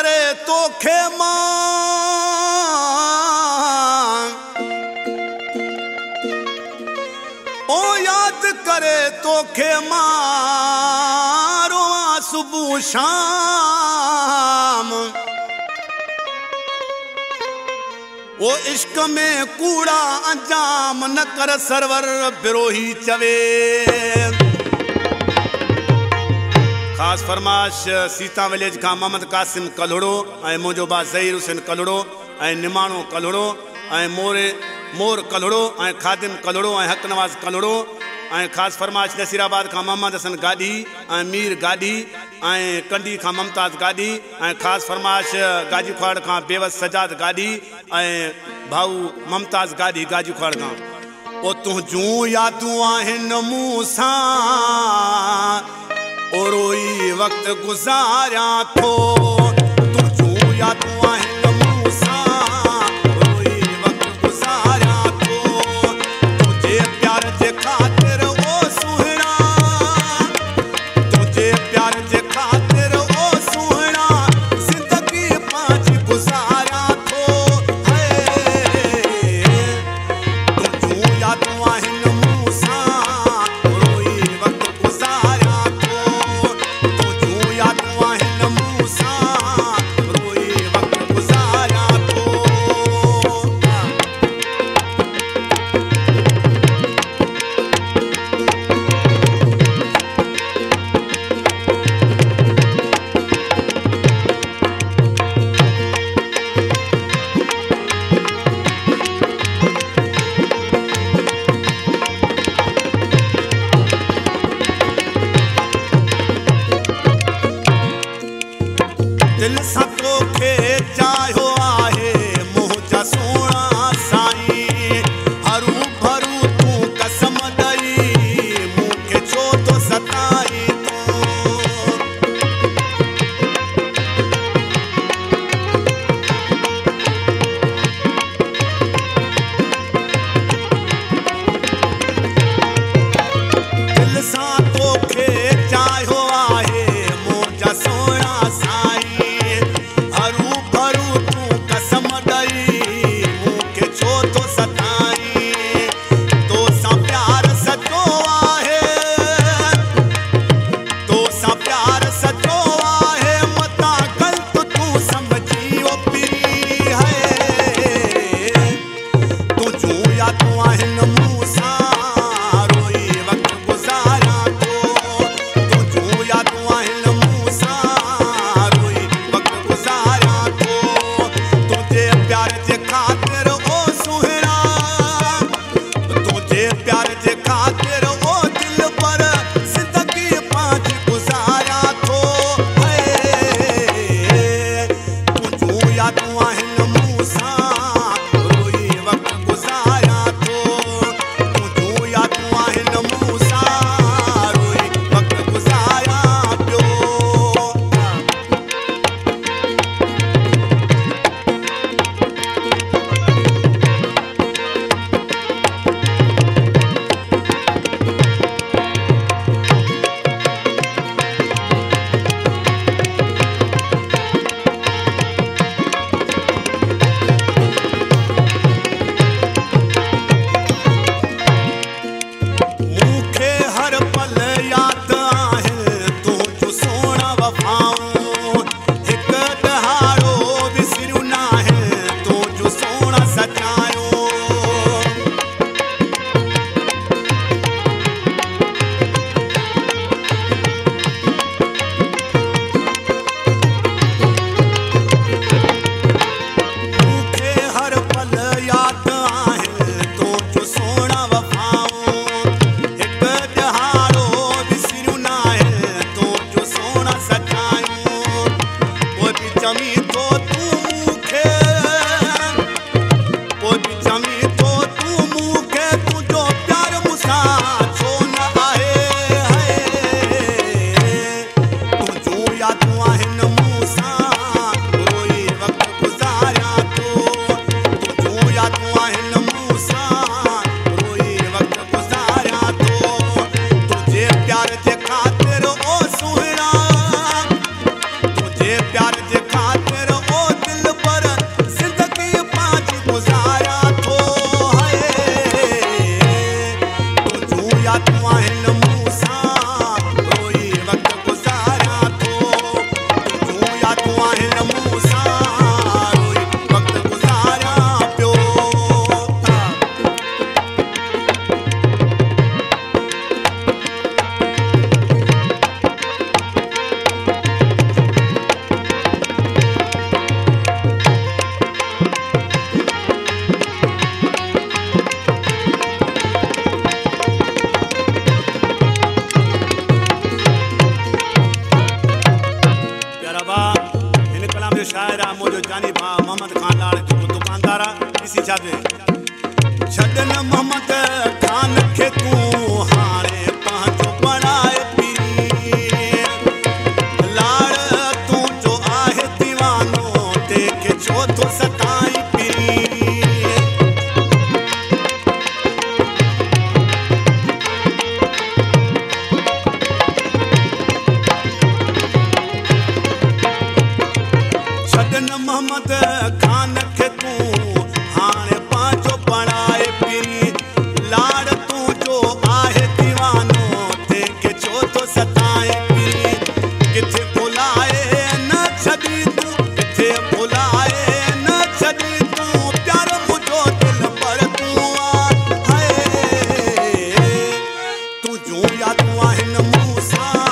करे तोखे मां ओ याद करे तोखे मां रोआ सुबह शाम ओ इश्क में कूड़ा अंजाम न कर सरवर बिरोही चवे। खास फरमाश सीता विलेज का मोहम्मद कासिम कलड़ो ऐं मुंहिंजो भाउ ज़हीर हुसैन कलड़ो ऐं निमाणो कलड़ो ऐं मोर कलड़ो ऐं खादिम कलड़ो ऐं हक नवाज़ कलड़ो ऐं खास फरमाश नसीराबाद का मोहम्मद हसन गाड़ी ऐं मीर गाड़ी ऐं कंडी का ममताज़ गाड़ी ऐं खास फरमाश गाजी खाड़ का बेवस सजाद गाड़ी ऐं भाऊ ममताज़ गाड़ी गाजी खाड़ का ओ तुंहिंजूं यादूं आहिनि मूं सां ओ रोई वक्त गुज़ारिया थो तुंहिंजूं यादूं आहिनि मूं सां रोई वक्त गुज़ारिया थो तुंहिंजे प्यार जे ख़ातिर ओ सुहिणा तुंहिंजे प्यार जे ख़ातिर ओ सुहिणा ज़िंदगी पंहिंजी गुज़ारिया थो तुंहिंजूं यादूं आहिनि मूं सां रोई वक्त गुज़ारिया थो तुंहिंजूं यादूं आहिनि मूं सां रोई वक्त छा चए छॾ न मोहम्मद खान खे तूं हाणे पंहिंजो बणाए पीर लाड़ तूं जो आहे दीवानो तंहिंखे छो थो सताई पीर छॾ न मोहम्मद खान खे तूं हाणे पंहिंजो बणाए पीर लाड़ तूं जो आहे दीवानो तंहिंखे छो थो सताए पीर किथे भुलाए न छॾी तूं किथे भुलाए न छॾी तूं प्यार मुंहिंजो दिलि पर तूं हाय तूं जूं यादूं आहिनि मूं सां